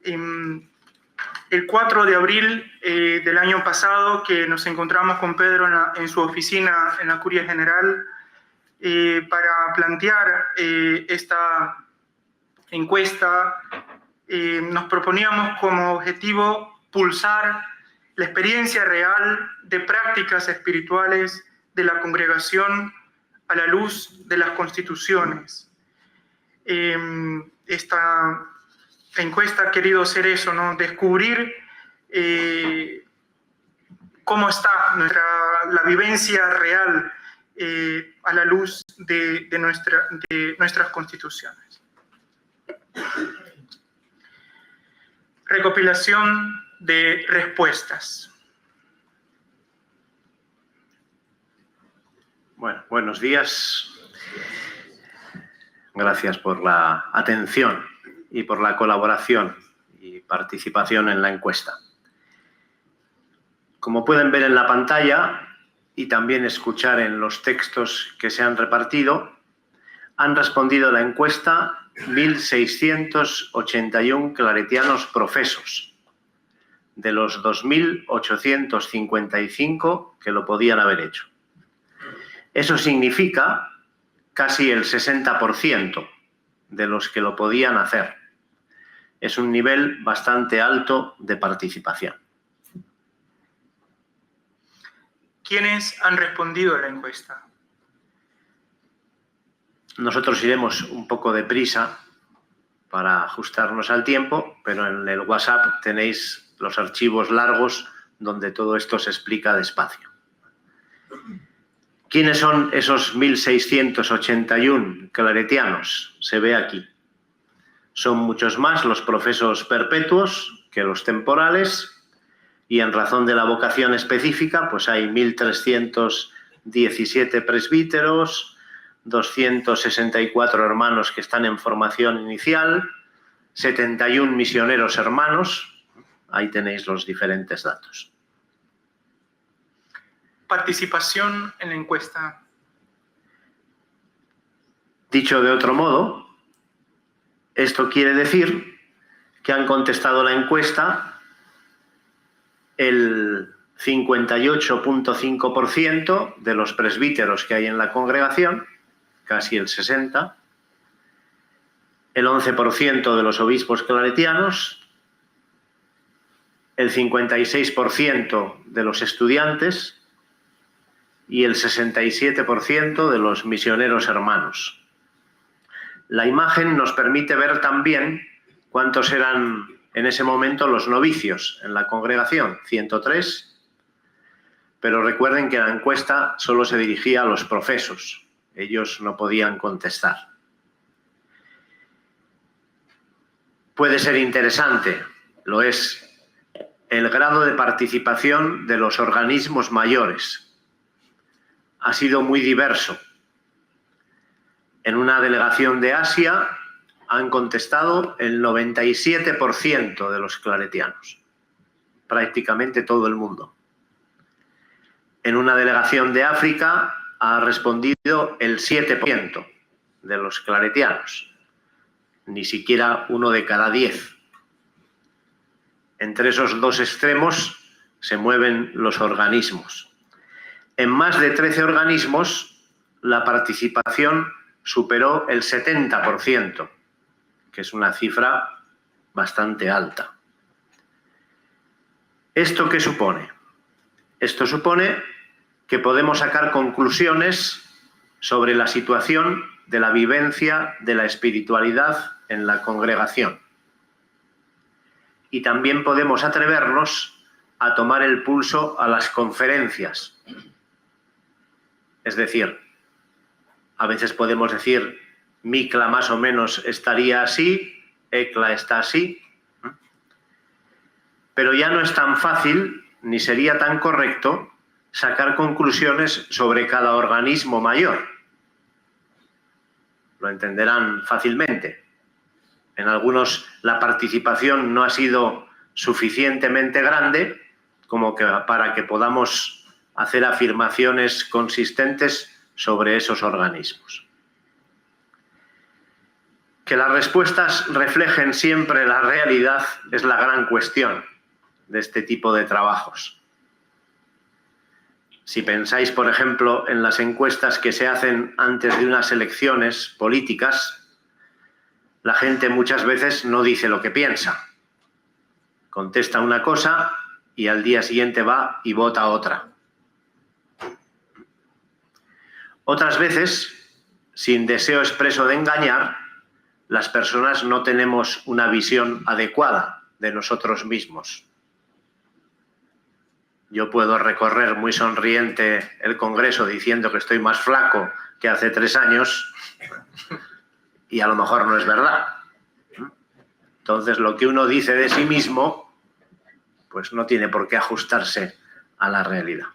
El 4 de abril del año pasado, que nos encontramos con Pedro en su oficina en la Curia General para plantear esta encuesta, nos proponíamos como objetivo pulsar la experiencia real de prácticas espirituales de la congregación a la luz de las constituciones. Esta encuesta ha querido ser eso, ¿no? Descubrir cómo está la vivencia real a la luz de nuestras constituciones. Recopilación de respuestas. Bueno, buenos días. Gracias por la atención y por la colaboración y participación en la encuesta. Como pueden ver en la pantalla y también escuchar en los textos que se han repartido, han respondido a la encuesta 1.681 claretianos profesos, de los 2.855 que lo podían haber hecho. Eso significa casi el 60% de los que lo podían hacer. Es un nivel bastante alto de participación. ¿Quiénes han respondido a la encuesta? Nosotros iremos un poco deprisa para ajustarnos al tiempo, pero en el WhatsApp tenéis los archivos largos donde todo esto se explica despacio. ¿Quiénes son esos 1.681 claretianos? Se ve aquí. Son muchos más los profesos perpetuos que los temporales, y en razón de la vocación específica, pues hay 1.317 presbíteros, 264 hermanos que están en formación inicial, 71 misioneros hermanos. Ahí tenéis los diferentes datos. Participación en la encuesta. Dicho de otro modo, esto quiere decir que han contestado la encuesta el 58.5% de los presbíteros que hay en la congregación, casi el 60%, el 11% de los obispos claretianos, el 56% de los estudiantes y el 67% de los misioneros hermanos. La imagen nos permite ver también cuántos eran en ese momento los novicios en la congregación, 103, pero recuerden que la encuesta solo se dirigía a los profesos. Ellos no podían contestar. Puede ser interesante, lo es, el grado de participación de los organismos mayores. Ha sido muy diverso. En una delegación de Asia han contestado el 97% de los claretianos, prácticamente todo el mundo. En una delegación de África ha respondido el 7% de los claretianos, ni siquiera 1 de cada 10. Entre esos dos extremos se mueven los organismos. En más de 13 organismos la participación superó el 70%, que es una cifra bastante alta. ¿Esto qué supone? Esto supone que podemos sacar conclusiones sobre la situación de la vivencia de la espiritualidad en la congregación. Y también podemos atrevernos a tomar el pulso a las conferencias. Es decir, a veces podemos decir, Micla más o menos estaría así, ECLA está así, pero ya no es tan fácil, ni sería tan correcto, sacar conclusiones sobre cada organismo mayor. Lo entenderán fácilmente. En algunos la participación no ha sido suficientemente grande como para que podamos hacer afirmaciones consistentes sobre esos organismos. Que las respuestas reflejen siempre la realidad es la gran cuestión de este tipo de trabajos. Si pensáis, por ejemplo, en las encuestas que se hacen antes de unas elecciones políticas, la gente muchas veces no dice lo que piensa. Contesta una cosa y al día siguiente va y vota otra. Otras veces, sin deseo expreso de engañar, las personas no tenemos una visión adecuada de nosotros mismos. Yo puedo recorrer muy sonriente el Congreso diciendo que estoy más flaco que hace 3 años y a lo mejor no es verdad. Entonces, lo que uno dice de sí mismo, pues no tiene por qué ajustarse a la realidad.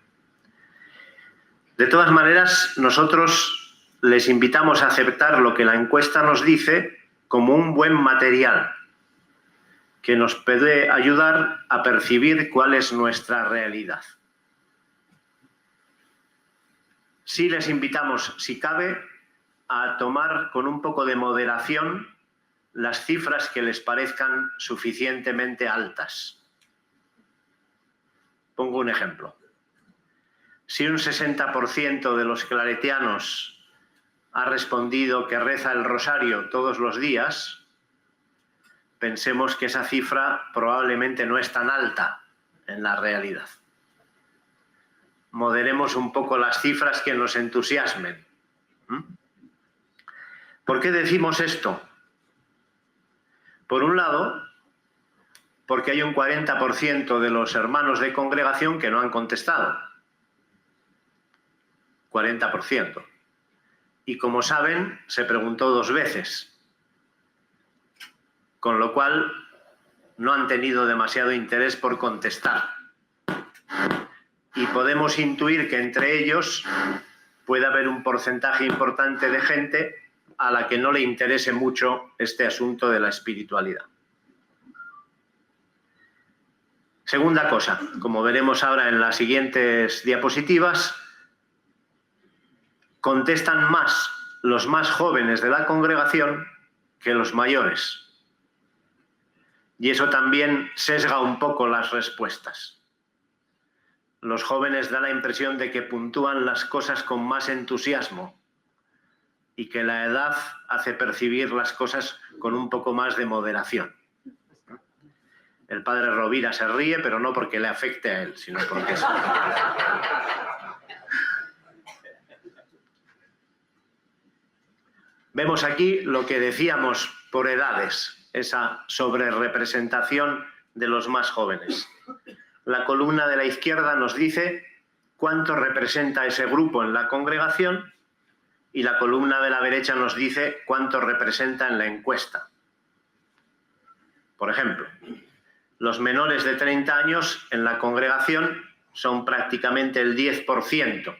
De todas maneras, nosotros les invitamos a aceptar lo que la encuesta nos dice como un buen material que nos puede ayudar a percibir cuál es nuestra realidad. Sí les invitamos, si cabe, a tomar con un poco de moderación las cifras que les parezcan suficientemente altas. Pongo un ejemplo. Si un 60% de los claretianos ha respondido que reza el rosario todos los días, pensemos que esa cifra probablemente no es tan alta en la realidad. Moderemos un poco las cifras que nos entusiasmen. ¿Por qué decimos esto? Por un lado, porque hay un 40% de los hermanos de congregación que no han contestado. 40%. Y como saben, se preguntó 2 veces. Con lo cual, no han tenido demasiado interés por contestar. Y podemos intuir que entre ellos puede haber un porcentaje importante de gente a la que no le interese mucho este asunto de la espiritualidad. Segunda cosa, como veremos ahora en las siguientes diapositivas, contestan más los más jóvenes de la congregación que los mayores. Y eso también sesga un poco las respuestas. Los jóvenes dan la impresión de que puntúan las cosas con más entusiasmo y que la edad hace percibir las cosas con un poco más de moderación. El padre Rovira se ríe, pero no porque le afecte a él, sino porque es... Vemos aquí lo que decíamos por edades, esa sobrerepresentación de los más jóvenes. La columna de la izquierda nos dice cuánto representa ese grupo en la congregación y la columna de la derecha nos dice cuánto representa en la encuesta. Por ejemplo, los menores de 30 años en la congregación son prácticamente el 10%.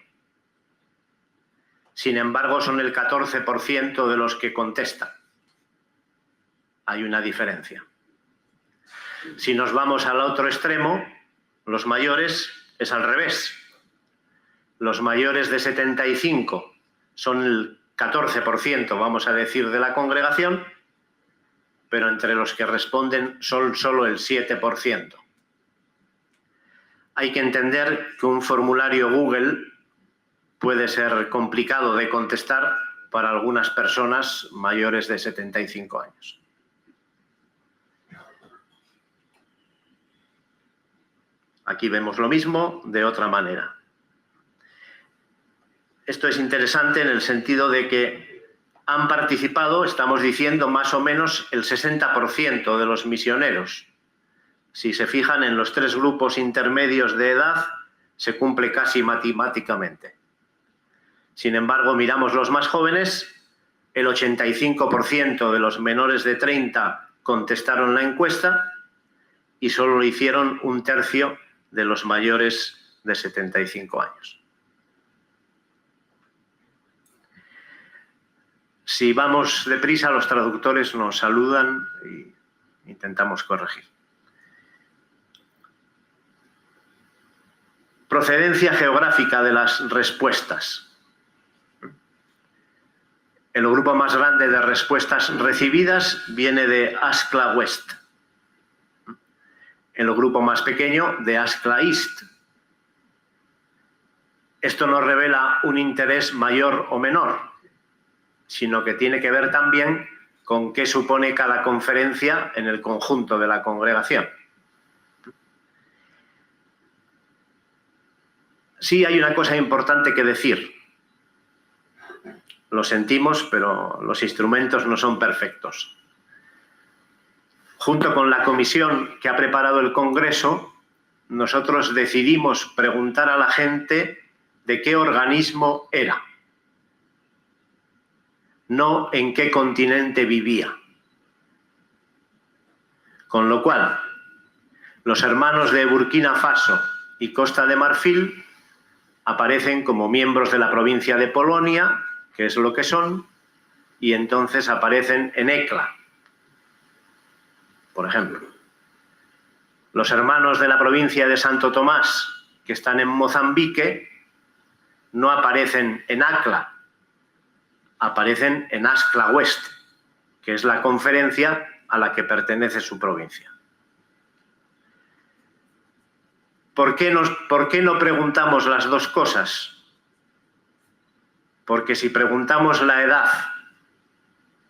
Sin embargo, son el 14% de los que contestan. Hay una diferencia. Si nos vamos al otro extremo, los mayores es al revés. Los mayores de 75 son el 14%, vamos a decir, de la congregación, pero entre los que responden son solo el 7%. Hay que entender que un formulario Google puede ser complicado de contestar para algunas personas mayores de 75 años. Aquí vemos lo mismo de otra manera. Esto es interesante en el sentido de que han participado, estamos diciendo, más o menos el 60% de los misioneros. Si se fijan en los 3 grupos intermedios de edad, se cumple casi matemáticamente. Sin embargo, miramos los más jóvenes, el 85% de los menores de 30 contestaron la encuesta y solo lo hicieron 1/3 de los mayores de 75 años. Si vamos deprisa, los traductores nos saludan y intentamos corregir. Procedencia geográfica de las respuestas. El grupo más grande de respuestas recibidas viene de Askla West. El grupo más pequeño de Askla East. Esto no revela un interés mayor o menor, sino que tiene que ver también con qué supone cada conferencia en el conjunto de la congregación. Sí hay una cosa importante que decir. Lo sentimos, pero los instrumentos no son perfectos. Junto con la comisión que ha preparado el Congreso, nosotros decidimos preguntar a la gente de qué organismo era, no en qué continente vivía. Con lo cual, los hermanos de Burkina Faso y Costa de Marfil aparecen como miembros de la provincia de Polonia, que es lo que son, y entonces aparecen en ECLA, por ejemplo. Los hermanos de la provincia de Santo Tomás, que están en Mozambique, no aparecen en ACLA, aparecen en Askla West, que es la conferencia a la que pertenece su provincia. ¿Por qué no preguntamos las dos cosas? Porque si preguntamos la edad,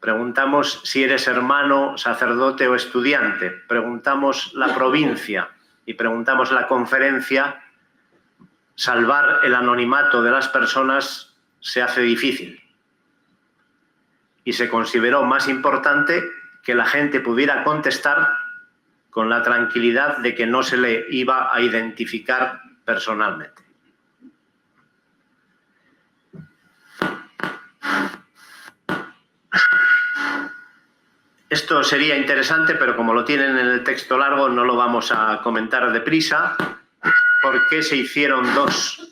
preguntamos si eres hermano, sacerdote o estudiante, preguntamos la provincia y preguntamos la conferencia, salvar el anonimato de las personas se hace difícil. Y se consideró más importante que la gente pudiera contestar con la tranquilidad de que no se le iba a identificar personalmente. Esto sería interesante, pero como lo tienen en el texto largo, no lo vamos a comentar deprisa. ¿Por qué se hicieron dos?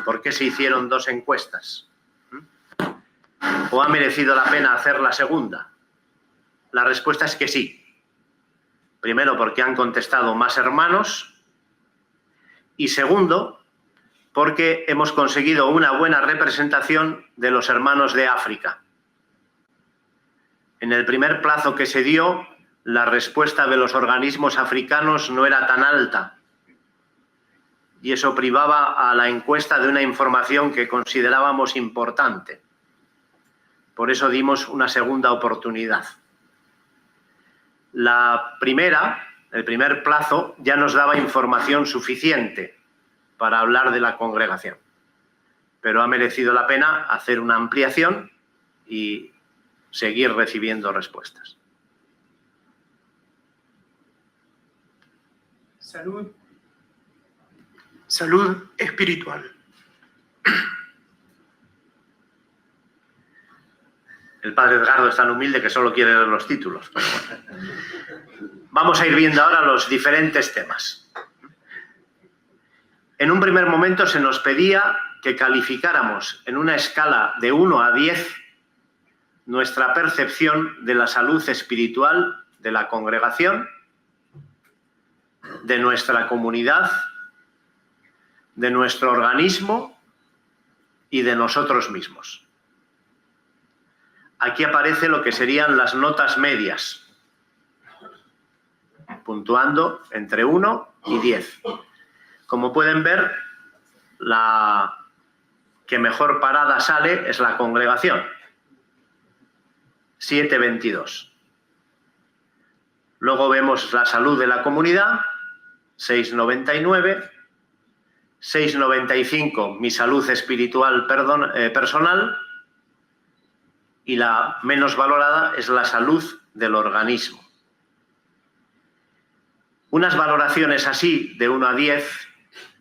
¿Por qué se hicieron dos encuestas? ¿O ha merecido la pena hacer la segunda? La respuesta es que sí. Primero, porque han contestado más hermanos. Y segundo, porque hemos conseguido una buena representación de los hermanos de África. En el primer plazo que se dio, la respuesta de los organismos africanos no era tan alta. Y eso privaba a la encuesta de una información que considerábamos importante. Por eso dimos una segunda oportunidad. El primer plazo, ya nos daba información suficiente para hablar de la congregación. Pero ha merecido la pena hacer una ampliación y seguir recibiendo respuestas. Salud espiritual. El padre Edgardo es tan humilde que solo quiere leer los títulos. Pero bueno. Vamos a ir viendo ahora los diferentes temas. En un primer momento se nos pedía que calificáramos en una escala de 1 a 10 nuestra percepción de la salud espiritual de la congregación, de nuestra comunidad, de nuestro organismo y de nosotros mismos. Aquí aparece lo que serían las notas medias, puntuando entre 1 y 10. Como pueden ver, la que mejor parada sale es la congregación, 7,22. Luego vemos la salud de la comunidad, 6,99. 6,95 mi salud espiritual personal, y la menos valorada es la salud del organismo. Unas valoraciones así, de 1 a 10,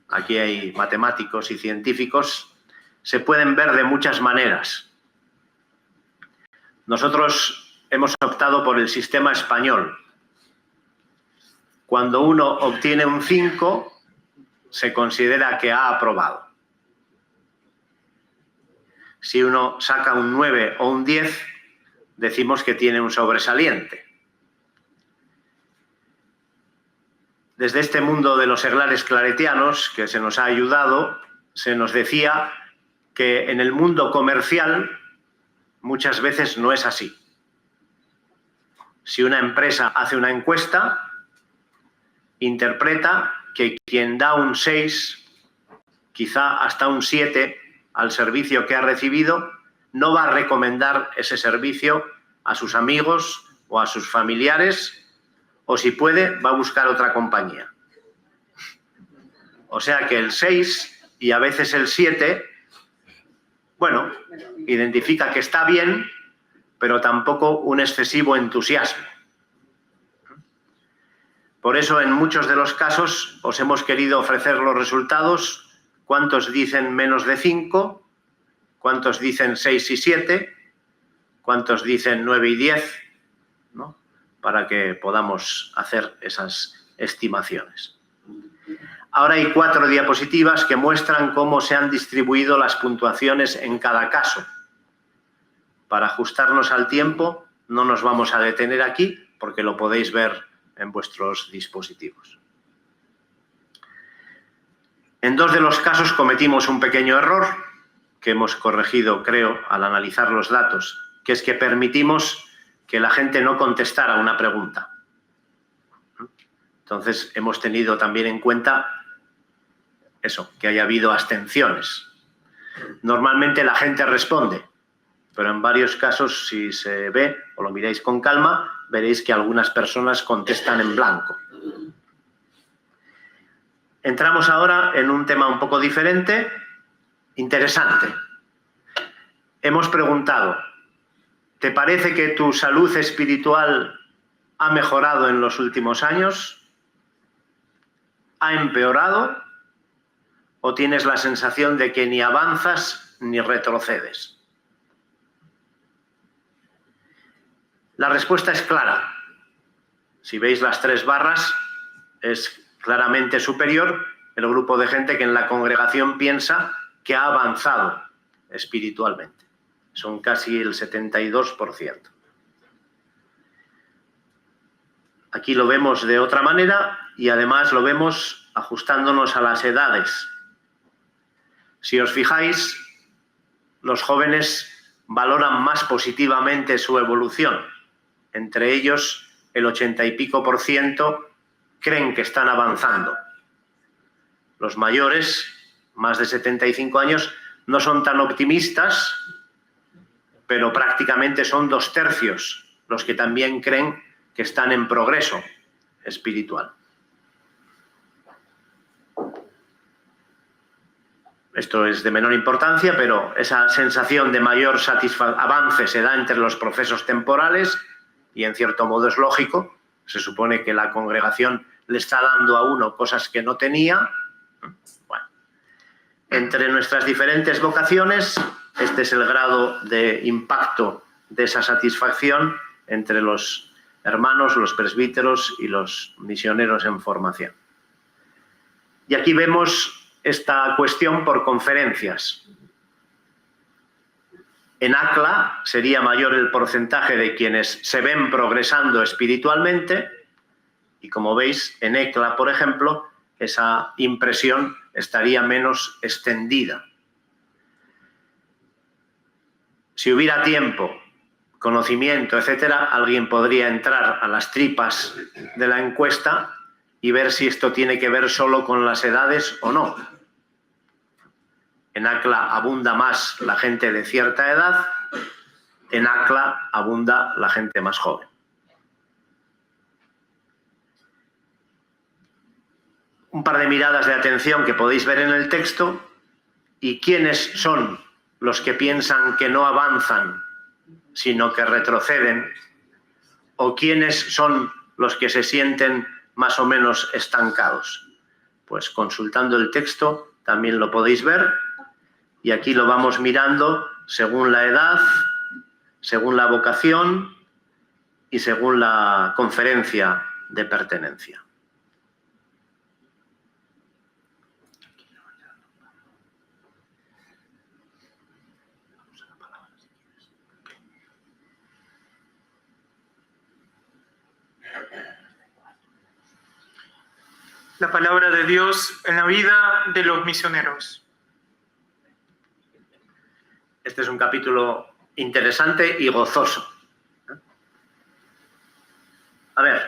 aquí hay matemáticos y científicos, se pueden ver de muchas maneras. Nosotros hemos optado por el sistema español. Cuando uno obtiene un 5, se considera que ha aprobado. Si uno saca un 9 o un 10, decimos que tiene un sobresaliente. Desde este mundo de los seglares claretianos, que se nos ha ayudado, se nos decía que en el mundo comercial muchas veces no es así. Si una empresa hace una encuesta, interpreta que quien da un 6, quizá hasta un 7 al servicio que ha recibido, no va a recomendar ese servicio a sus amigos o a sus familiares, o si puede, va a buscar otra compañía. O sea que el 6 y a veces el 7, bueno, identifica que está bien, pero tampoco un excesivo entusiasmo. Por eso, en muchos de los casos, os hemos querido ofrecer los resultados. ¿Cuántos dicen menos de 5? ¿Cuántos dicen 6 y 7? ¿Cuántos dicen 9 y 10? ¿No? Para que podamos hacer esas estimaciones. Ahora hay 4 diapositivas que muestran cómo se han distribuido las puntuaciones en cada caso. Para ajustarnos al tiempo, no nos vamos a detener aquí, porque lo podéis ver en vuestros dispositivos. En 2 de los casos cometimos un pequeño error, que hemos corregido, creo, al analizar los datos, que es que permitimos que la gente no contestara una pregunta. Entonces, hemos tenido también en cuenta eso, que haya habido abstenciones. Normalmente la gente responde, pero en varios casos, si se ve o lo miráis con calma, veréis que algunas personas contestan en blanco. Entramos ahora en un tema un poco diferente, interesante. Hemos preguntado, ¿te parece que tu salud espiritual ha mejorado en los últimos años? ¿Ha empeorado? ¿O tienes la sensación de que ni avanzas ni retrocedes? La respuesta es clara. Si veis las 3 barras, es claramente superior el grupo de gente que en la congregación piensa que ha avanzado espiritualmente. Son casi el 72%. Aquí lo vemos de otra manera y además lo vemos ajustándonos a las edades. Si os fijáis, los jóvenes valoran más positivamente su evolución. Entre ellos, el 80 y pico % creen que están avanzando. Los mayores, más de 75 años, no son tan optimistas, pero prácticamente son 2/3 los que también creen que están en progreso espiritual. Esto es de menor importancia, pero esa sensación de mayor avance se da entre los procesos temporales y en cierto modo es lógico. Se supone que la congregación le está dando a uno cosas que no tenía. Bueno, entre nuestras diferentes vocaciones, este es el grado de impacto de esa satisfacción entre los hermanos, los presbíteros y los misioneros en formación. Y aquí vemos esta cuestión por conferencias. En ACLA sería mayor el porcentaje de quienes se ven progresando espiritualmente y, como veis, en ECLA, por ejemplo, esa impresión estaría menos extendida. Si hubiera tiempo, conocimiento, etcétera, alguien podría entrar a las tripas de la encuesta y ver si esto tiene que ver solo con las edades o no. En ACLA abunda más la gente de cierta edad, en ACLA abunda la gente más joven. Un par de miradas de atención que podéis ver en el texto. ¿Y quiénes son los que piensan que no avanzan, sino que retroceden? ¿O quiénes son los que se sienten más o menos estancados? Pues consultando el texto también lo podéis ver. Y aquí lo vamos mirando según la edad, según la vocación y según la conferencia de pertenencia. La palabra de Dios en la vida de los misioneros. Este es un capítulo interesante y gozoso. A ver,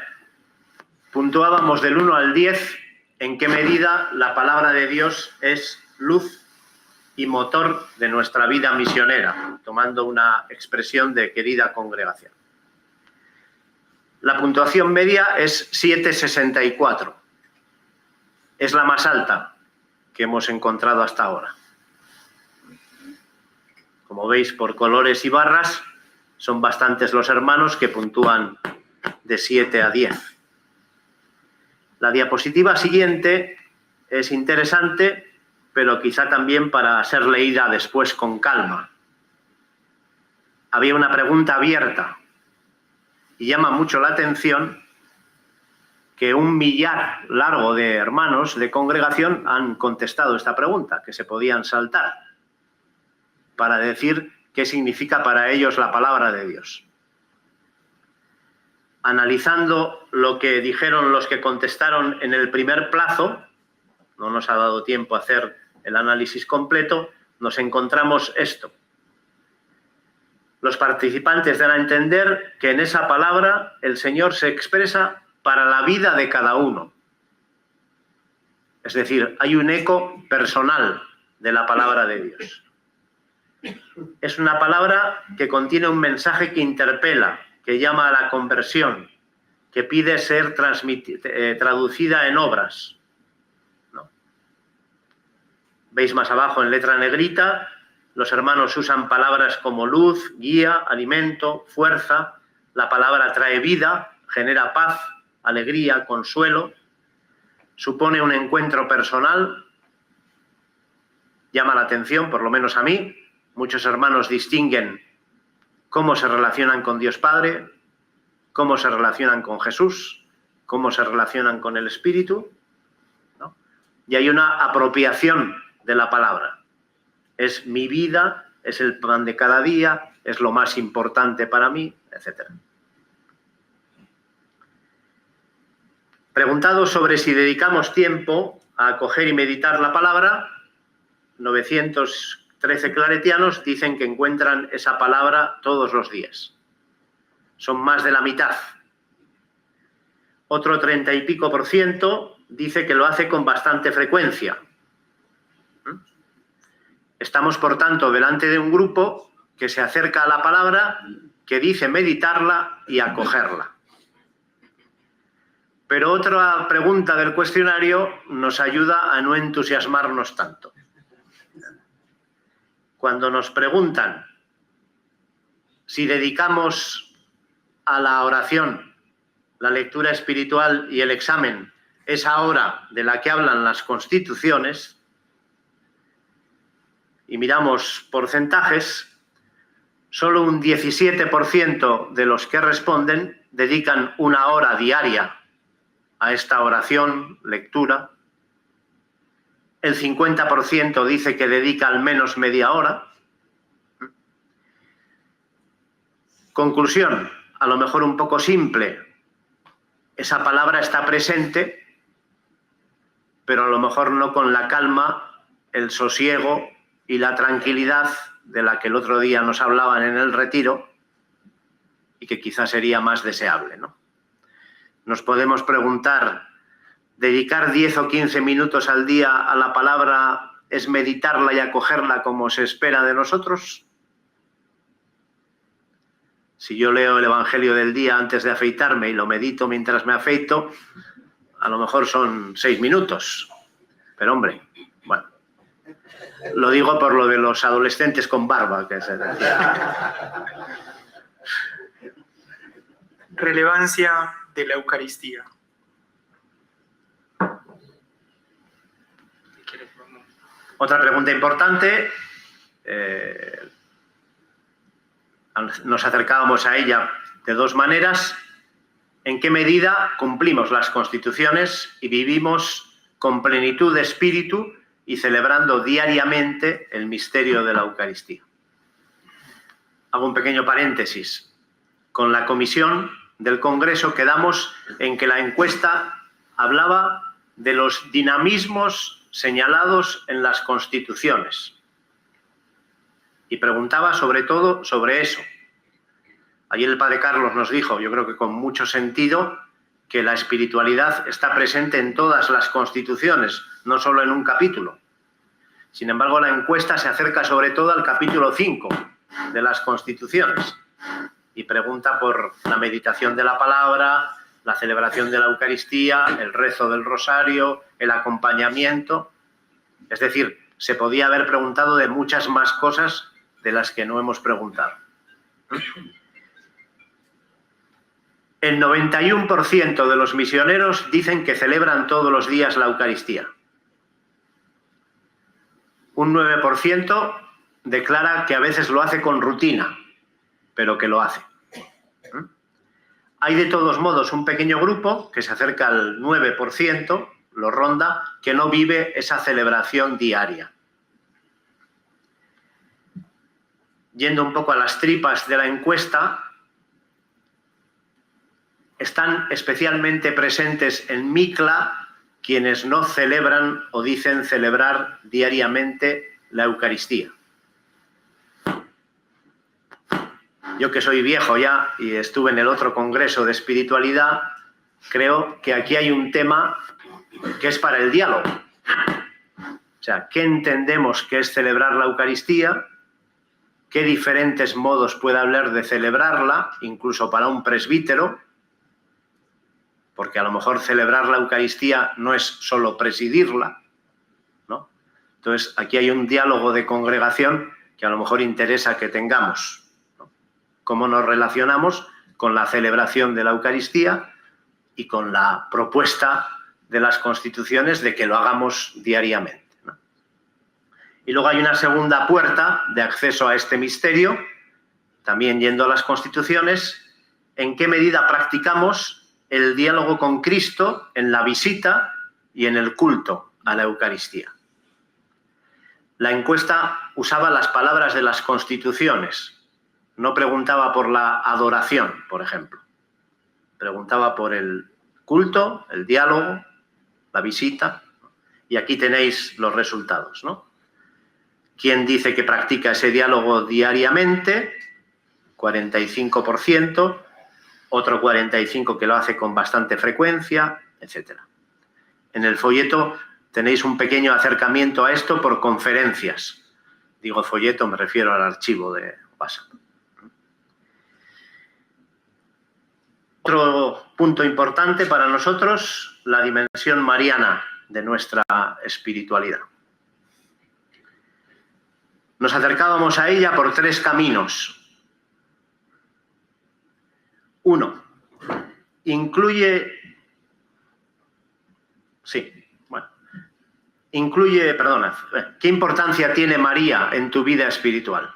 puntuábamos del 1 al 10 en qué medida la palabra de Dios es luz y motor de nuestra vida misionera, tomando una expresión de querida congregación. La puntuación media es 7,64. Es la más alta que hemos encontrado hasta ahora. Como veis, por colores y barras, son bastantes los hermanos que puntúan de 7 a 10. La diapositiva siguiente es interesante, pero quizá también para ser leída después con calma. Había una pregunta abierta y llama mucho la atención que 1 millar largo de hermanos de congregación han contestado esta pregunta, que se podían saltar, para decir qué significa para ellos la palabra de Dios. Analizando lo que dijeron los que contestaron en el primer plazo, no nos ha dado tiempo a hacer el análisis completo, nos encontramos esto. Los participantes dan a entender que en esa palabra el Señor se expresa para la vida de cada uno. Es decir, hay un eco personal de la palabra de Dios. Es una palabra que contiene un mensaje que interpela, que llama a la conversión, que pide ser traducida en obras. ¿No? Veis más abajo en letra negrita, los hermanos usan palabras como luz, guía, alimento, fuerza. La palabra trae vida, genera paz, alegría, consuelo. Supone un encuentro personal. Llama la atención, por lo menos a mí. Muchos hermanos distinguen cómo se relacionan con Dios Padre, cómo se relacionan con Jesús, cómo se relacionan con el Espíritu, ¿no? Y hay una apropiación de la palabra. Es mi vida, es el pan de cada día, es lo más importante para mí, etc. Preguntado sobre si dedicamos tiempo a acoger y meditar la palabra, 913 claretianos dicen que encuentran esa palabra todos los días. Son más de la mitad. Otro 30 y pico % dice que lo hace con bastante frecuencia. Estamos, por tanto, delante de un grupo que se acerca a la palabra, que dice meditarla y acogerla. Pero otra pregunta del cuestionario nos ayuda a no entusiasmarnos tanto. Cuando nos preguntan si dedicamos a la oración, la lectura espiritual y el examen esa hora de la que hablan las constituciones, y miramos porcentajes, solo un 17% de los que responden dedican 1 hora diaria a esta oración, lectura. El 50% dice que dedica al menos media hora. Conclusión, a lo mejor un poco simple. Esa palabra está presente, pero a lo mejor no con la calma, el sosiego y la tranquilidad de la que el otro día nos hablaban en el retiro y que quizás sería más deseable, ¿no? Nos podemos preguntar, ¿dedicar 10 o 15 minutos al día a la palabra es meditarla y acogerla como se espera de nosotros? Si yo leo el Evangelio del día antes de afeitarme y lo medito mientras me afeito, a lo mejor son 6 minutos. Pero hombre, bueno, lo digo por lo de los adolescentes con barba, que se decía. Relevancia de la Eucaristía. Otra pregunta importante, nos acercábamos a ella de 2 maneras. ¿En qué medida cumplimos las constituciones y vivimos con plenitud de espíritu y celebrando diariamente el misterio de la Eucaristía? Hago un pequeño paréntesis. Con la comisión del Congreso quedamos en que la encuesta hablaba de los dinamismos señalados en las constituciones. y preguntaba sobre todo sobre eso. Ayer el padre Carlos nos dijo, yo creo que con mucho sentido, que la espiritualidad está presente en todas las constituciones, no solo en un capítulo. Sin embargo, la encuesta se acerca sobre todo al capítulo 5 de las constituciones y pregunta por la meditación de la palabra, la celebración de la Eucaristía, el rezo del rosario, el acompañamiento. Es decir, se podía haber preguntado de muchas más cosas de las que no hemos preguntado. El 91% de los misioneros dicen que celebran todos los días la Eucaristía. Un 9% declara que a veces lo hace con rutina, pero que lo hace. Hay de todos modos un pequeño grupo que se acerca al 9%, lo ronda, que no vive esa celebración diaria. Yendo un poco a las tripas de la encuesta, están especialmente presentes en Micla quienes no celebran o dicen celebrar diariamente la Eucaristía. Yo que soy viejo ya y estuve en el otro congreso de espiritualidad, creo que aquí hay un tema que es para el diálogo. O sea, ¿qué entendemos que es celebrar la Eucaristía? ¿Qué diferentes modos puede haber de celebrarla, incluso para un presbítero? Porque a lo mejor celebrar la Eucaristía no es solo presidirla, ¿no? Entonces, aquí hay un diálogo de congregación que a lo mejor interesa que tengamos, ¿no? Cómo nos relacionamos con la celebración de la Eucaristía y con la propuesta de las constituciones de que lo hagamos diariamente, ¿no? Y luego hay una segunda puerta de acceso a este misterio, también yendo a las constituciones, en qué medida practicamos el diálogo con Cristo en la visita y en el culto a la Eucaristía. La encuesta usaba las palabras de las constituciones, no preguntaba por la adoración, por ejemplo. Preguntaba por el culto, el diálogo, la visita, y aquí tenéis los resultados, ¿no? ¿Quién dice que practica ese diálogo diariamente? 45%. Otro 45% que lo hace con bastante frecuencia, etc. En el folleto tenéis un pequeño acercamiento a esto por conferencias. Digo folleto, me refiero al archivo de WhatsApp. Otro punto importante para nosotros, la dimensión mariana de nuestra espiritualidad. Nos acercábamos a ella por 3 caminos. 1. ¿Qué importancia tiene María en tu vida espiritual?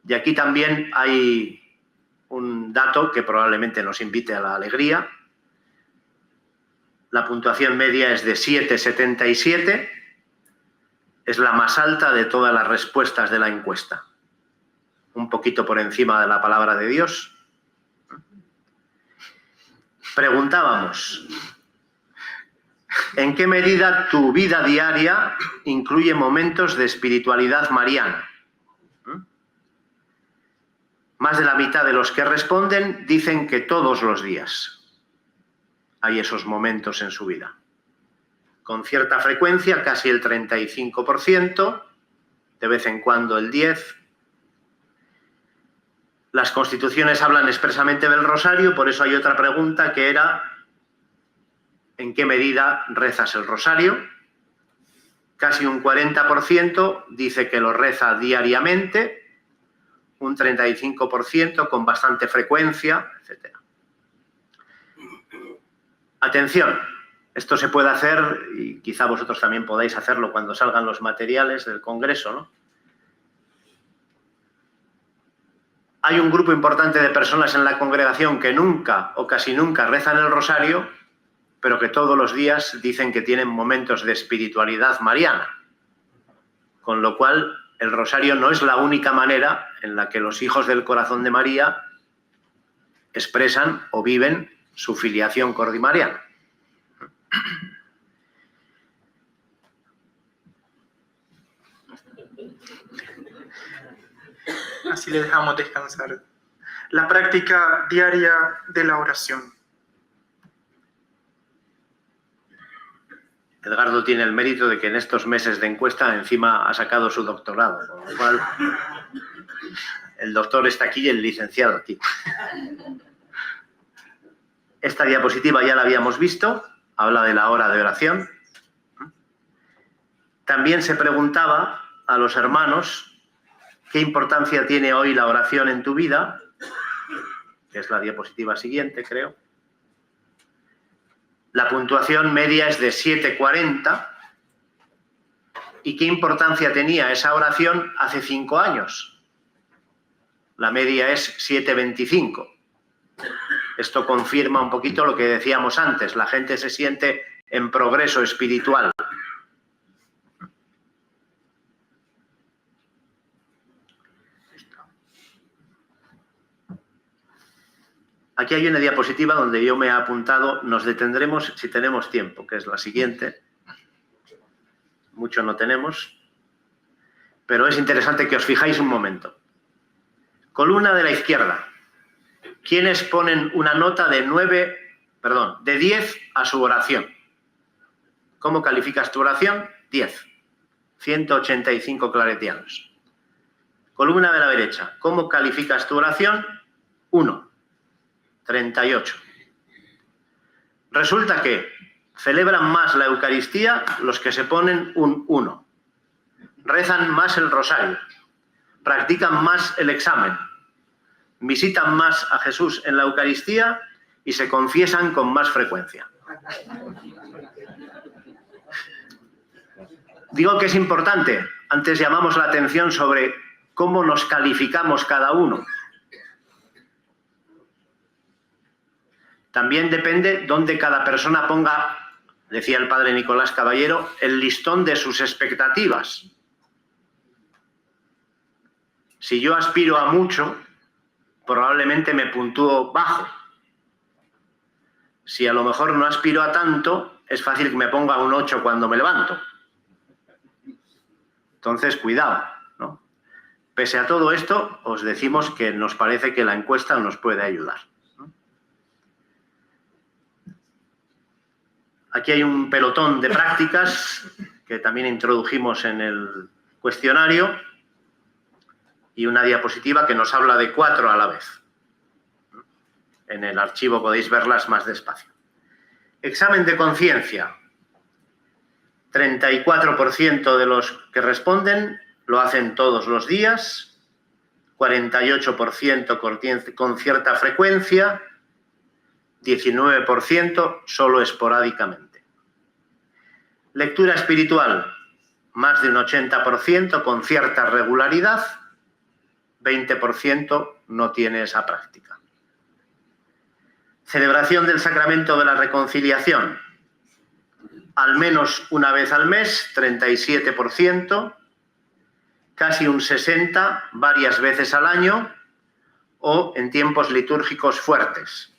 Y aquí también hay un dato que probablemente nos invite a la alegría. La puntuación media es de 7,77. Es la más alta de todas las respuestas de la encuesta. Un poquito por encima de la palabra de Dios. Preguntábamos, ¿en qué medida tu vida diaria incluye momentos de espiritualidad mariana? Más de la mitad de los que responden dicen que todos los días hay esos momentos en su vida. Con cierta frecuencia, casi el 35%, de vez en cuando el 10%. Las constituciones hablan expresamente del rosario, por eso hay otra pregunta que era ¿en qué medida rezas el rosario? Casi un 40% dice que lo reza diariamente, un 35% con bastante frecuencia, etc. Atención, esto se puede hacer, y quizá vosotros también podáis hacerlo cuando salgan los materiales del Congreso, ¿no? Hay un grupo importante de personas en la congregación que nunca o casi nunca rezan el rosario, pero que todos los días dicen que tienen momentos de espiritualidad mariana. Con lo cual, el rosario no es la única manera en la que los hijos del corazón de María expresan o viven su filiación cordimariana. así le dejamos descansar. La práctica diaria de la oración. Edgardo tiene el mérito de que en estos meses de encuesta encima ha sacado su doctorado, con lo cual el doctor está aquí y el licenciado aquí. Esta diapositiva ya la habíamos visto, habla de la hora de oración. También se preguntaba a los hermanos qué importancia tiene hoy la oración en tu vida, que es la diapositiva siguiente, creo. La puntuación media es de 7,40. ¿Y qué importancia tenía esa oración hace 5 años? La media es 7,25. Esto confirma un poquito lo que decíamos antes. La gente se siente en progreso espiritual. Aquí hay una diapositiva donde yo me he apuntado, nos detendremos si tenemos tiempo, que es la siguiente. Mucho no tenemos, pero es interesante que os fijáis un momento. Columna de la izquierda. ¿Quiénes ponen una nota de 10 a su oración? ¿Cómo calificas tu oración? 10. 185 claretianos. Columna de la derecha. ¿Cómo calificas tu oración? 1. 38. Resulta que celebran más la Eucaristía los que se ponen un 1. Rezan más el rosario. Practican más el examen. Visitan más a Jesús en la Eucaristía y se confiesan con más frecuencia. Digo que es importante. Antes llamamos la atención sobre cómo nos calificamos cada uno. También depende dónde cada persona ponga, decía el padre Nicolás Caballero, el listón de sus expectativas. Si yo aspiro a mucho, probablemente me puntúo bajo. Si a lo mejor no aspiro a tanto, es fácil que me ponga un 8 cuando me levanto. Entonces, cuidado, ¿no? Pese a todo esto, os decimos que nos parece que la encuesta nos puede ayudar. Aquí hay un pelotón de prácticas que también introdujimos en el cuestionario y una diapositiva que nos habla de 4 a la vez. En el archivo podéis verlas más despacio. Examen de conciencia. 34% de los que responden lo hacen todos los días, 48% con cierta frecuencia, 19% solo esporádicamente. Lectura espiritual, más de un 80% con cierta regularidad, 20% no tiene esa práctica. Celebración del sacramento de la reconciliación, al menos una vez al mes, 37%, casi un 60% varias veces al año o en tiempos litúrgicos fuertes.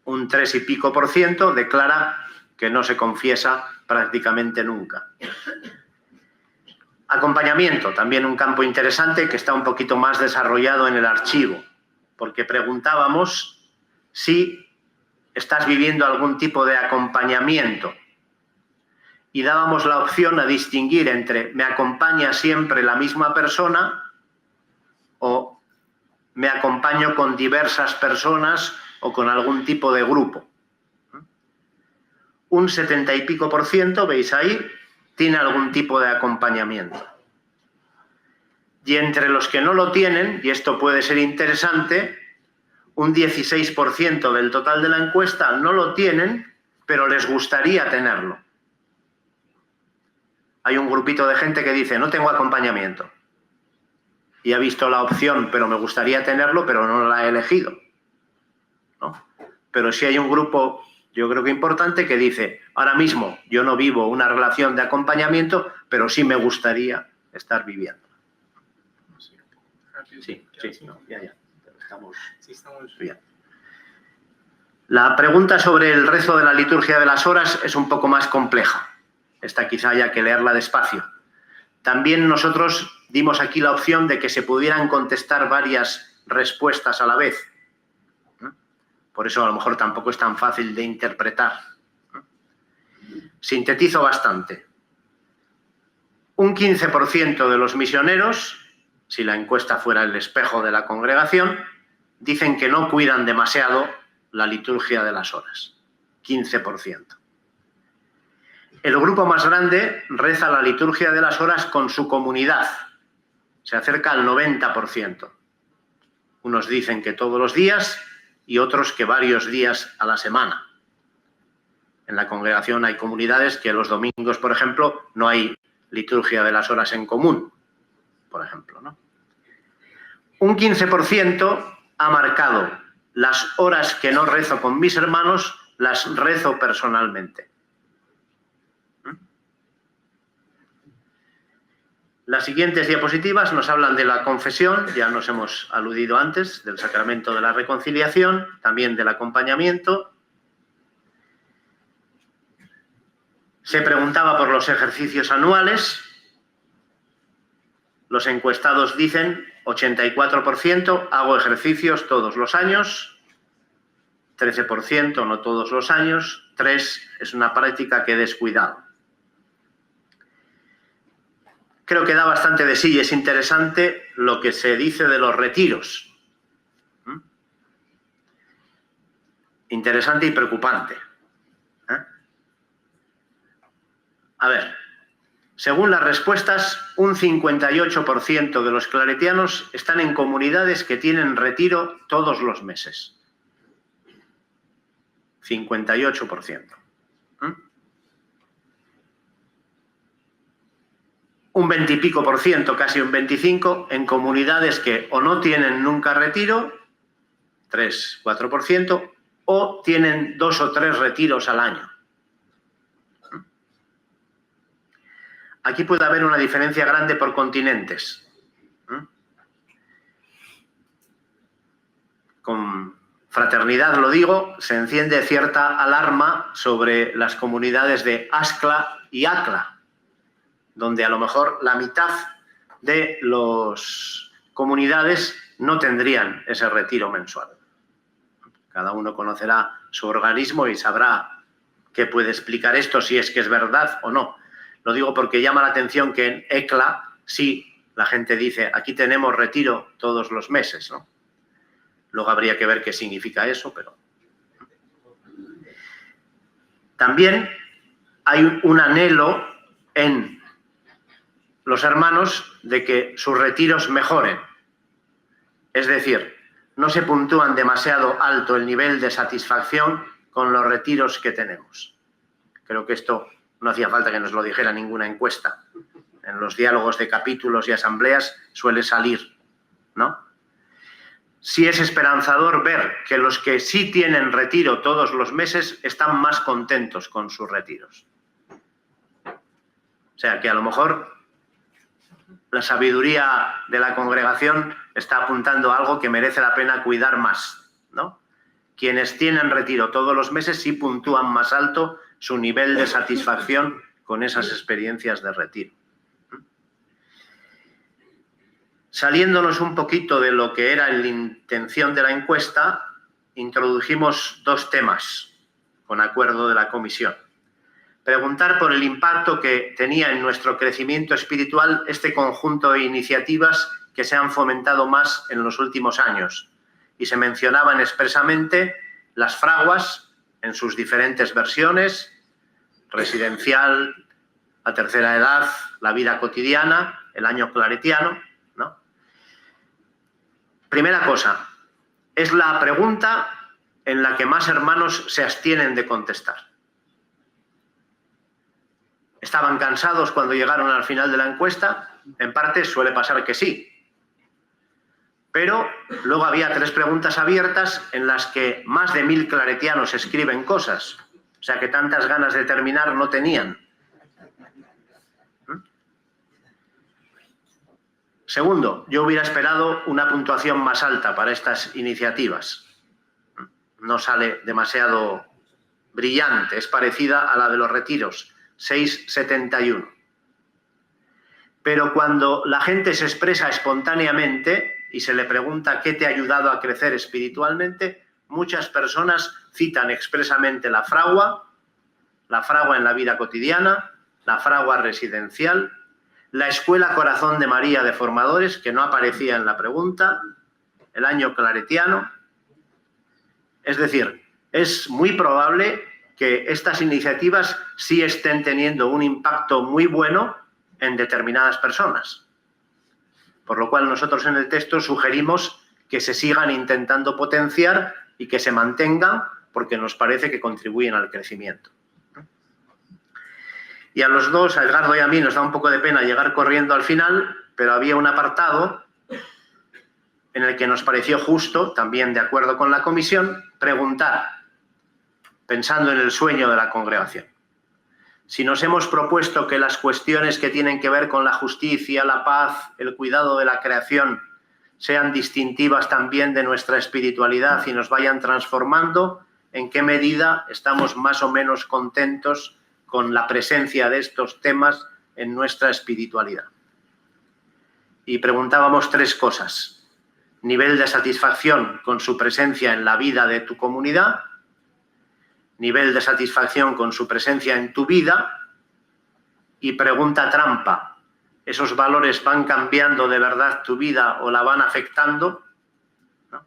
Un 3 y pico % declara que no se confiesa prácticamente nunca. Acompañamiento, también un campo interesante que está un poquito más desarrollado en el archivo, porque preguntábamos si estás viviendo algún tipo de acompañamiento y dábamos la opción a distinguir entre me acompaña siempre la misma persona o me acompaño con diversas personas o con algún tipo de grupo. Un 70 y pico %, veis ahí, tiene algún tipo de acompañamiento. Y entre los que no lo tienen, y esto puede ser interesante, un 16% del total de la encuesta no lo tienen, pero les gustaría tenerlo. Hay un grupito de gente que dice, no tengo acompañamiento. Y ha visto la opción, pero me gustaría tenerlo, pero no la he elegido, ¿no? Pero sí hay un grupo, yo creo que importante, que dice, ahora mismo yo no vivo una relación de acompañamiento, pero sí me gustaría estar viviendo. Sí, no, ya. Estamos bien. La pregunta sobre el rezo de la liturgia de las horas es un poco más compleja. Esta quizá haya que leerla despacio. También nosotros dimos aquí la opción de que se pudieran contestar varias respuestas a la vez. Por eso a lo mejor tampoco es tan fácil de interpretar. Sintetizo bastante. Un 15% de los misioneros, si la encuesta fuera el espejo de la congregación, dicen que no cuidan demasiado la liturgia de las horas. 15%. El grupo más grande reza la liturgia de las horas con su comunidad. Se acerca al 90%. Unos dicen que todos los días y otros que varios días a la semana. En la congregación hay comunidades que los domingos, por ejemplo, no hay liturgia de las horas en común, por ejemplo, ¿no? Un 15% ha marcado: las horas que no rezo con mis hermanos, las rezo personalmente. Las siguientes diapositivas nos hablan de la confesión, ya nos hemos aludido antes, del sacramento de la reconciliación, también del acompañamiento. Se preguntaba por los ejercicios anuales. Los encuestados dicen 84%, hago ejercicios todos los años, 13% no todos los años, 3% es una práctica que he descuidado. Creo que da bastante de sí y es interesante lo que se dice de los retiros. Interesante y preocupante. A ver, según las respuestas, un 58% de los claretianos están en comunidades que tienen retiro todos los meses. 58%. Un 20 y pico por ciento, casi un 25%, en comunidades que o no tienen nunca retiro, 3-4%, o tienen 2 o 3 retiros al año. Aquí puede haber una diferencia grande por continentes. Con fraternidad lo digo, se enciende cierta alarma sobre las comunidades de Ascla y Acla, donde a lo mejor la mitad de las comunidades no tendrían ese retiro mensual. Cada uno conocerá su organismo y sabrá qué puede explicar esto, si es que es verdad o no. Lo digo porque llama la atención que en ECLA sí la gente dice, aquí tenemos retiro todos los meses, ¿no? Luego habría que ver qué significa eso, pero... También hay un anhelo en los hermanos de que sus retiros mejoren. Es decir, no se puntúan demasiado alto el nivel de satisfacción con los retiros que tenemos. Creo que esto no hacía falta que nos lo dijera ninguna encuesta. En los diálogos de capítulos y asambleas suele salir, ¿no? Sí es esperanzador ver que los que sí tienen retiro todos los meses están más contentos con sus retiros. O sea, que a lo mejor la sabiduría de la congregación está apuntando a algo que merece la pena cuidar más, ¿no? Quienes tienen retiro todos los meses sí puntúan más alto su nivel de satisfacción con esas experiencias de retiro. Saliéndonos un poquito de lo que era la intención de la encuesta, introdujimos 2 temas con acuerdo de la comisión. Preguntar por el impacto que tenía en nuestro crecimiento espiritual este conjunto de iniciativas que se han fomentado más en los últimos años. Y se mencionaban expresamente las fraguas en sus diferentes versiones, residencial, la tercera edad, la vida cotidiana, el año claretiano, ¿no? Primera cosa, es la pregunta en la que más hermanos se abstienen de contestar. ¿Estaban cansados cuando llegaron al final de la encuesta? En parte suele pasar que sí. Pero luego había 3 preguntas abiertas en las que más de 1000 claretianos escriben cosas. O sea que tantas ganas de terminar no tenían. Segundo, yo hubiera esperado una puntuación más alta para estas iniciativas. No sale demasiado brillante, es parecida a la de los retiros, 6,71. pero cuando la gente se expresa espontáneamente y se le pregunta qué te ha ayudado a crecer espiritualmente, muchas personas citan expresamente la fragua en la vida cotidiana, la fragua residencial, la Escuela Corazón de María de Formadores, que no aparecía en la pregunta, el año claretiano. Es decir, es muy probable que estas iniciativas sí estén teniendo un impacto muy bueno en determinadas personas. Por lo cual nosotros en el texto sugerimos que se sigan intentando potenciar y que se mantengan porque nos parece que contribuyen al crecimiento. Y a los dos, a Edgardo y a mí, nos da un poco de pena llegar corriendo al final, pero había un apartado en el que nos pareció justo, también de acuerdo con la comisión, preguntar, pensando en el sueño de la congregación. Si nos hemos propuesto que las cuestiones que tienen que ver con la justicia, la paz, el cuidado de la creación, sean distintivas también de nuestra espiritualidad y nos vayan transformando, ¿en qué medida estamos más o menos contentos con la presencia de estos temas en nuestra espiritualidad? Y preguntábamos tres cosas. Nivel de satisfacción con su presencia en la vida de tu comunidad, nivel de satisfacción con su presencia en tu vida y pregunta trampa, ¿esos valores van cambiando de verdad tu vida o la van afectando? ¿No?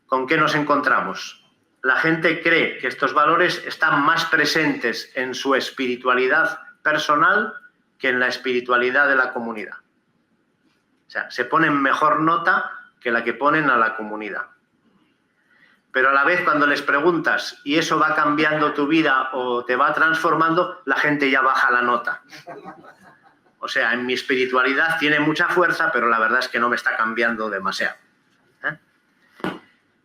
¿Con qué nos encontramos? La gente cree que estos valores están más presentes en su espiritualidad personal que en la espiritualidad de la comunidad. O sea, se ponen mejor nota que la que ponen a la comunidad. Pero a la vez cuando les preguntas ¿y eso va cambiando tu vida o te va transformando?, la gente ya baja la nota. O sea, en mi espiritualidad tiene mucha fuerza, pero la verdad es que no me está cambiando demasiado.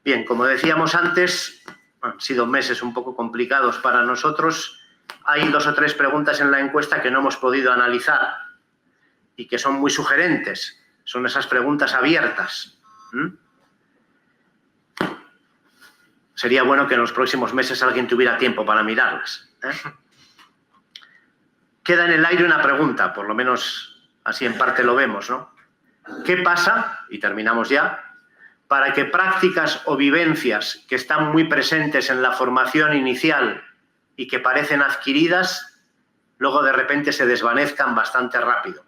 Bien, como decíamos antes, han sido meses un poco complicados para nosotros. Hay 2 o 3 preguntas en la encuesta que no hemos podido analizar y que son muy sugerentes. Son esas preguntas abiertas. Sería bueno que en los próximos meses alguien tuviera tiempo para mirarlas. Queda en el aire una pregunta, por lo menos así en parte lo vemos, ¿no? ¿Qué pasa, y terminamos ya, para que prácticas o vivencias que están muy presentes en la formación inicial y que parecen adquiridas, luego de repente se desvanezcan bastante rápido?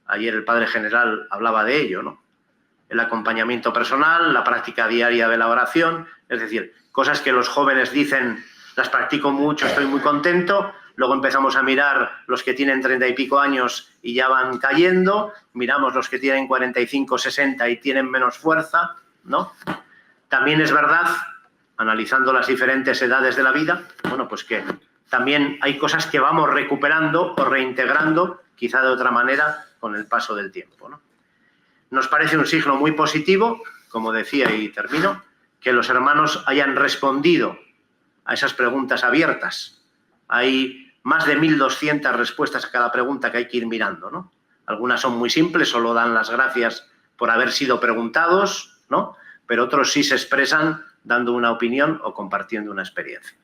Ayer el Padre General hablaba de ello, ¿no? El acompañamiento personal, la práctica diaria de la oración, es decir, cosas que los jóvenes dicen, las practico mucho, estoy muy contento, luego empezamos a mirar los que tienen 30 y pico años y ya van cayendo, miramos los que tienen 45, 60 y tienen menos fuerza, ¿no? También es verdad, analizando las diferentes edades de la vida, bueno, pues que también hay cosas que vamos recuperando o reintegrando, quizá de otra manera, con el paso del tiempo, ¿no? Nos parece un signo muy positivo, como decía y termino, que los hermanos hayan respondido a esas preguntas abiertas. Hay más de 1.200 respuestas a cada pregunta que hay que ir mirando, ¿no? Algunas son muy simples, solo dan las gracias por haber sido preguntados, ¿no? Pero otros sí se expresan dando una opinión o compartiendo una experiencia.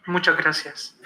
Muchas gracias.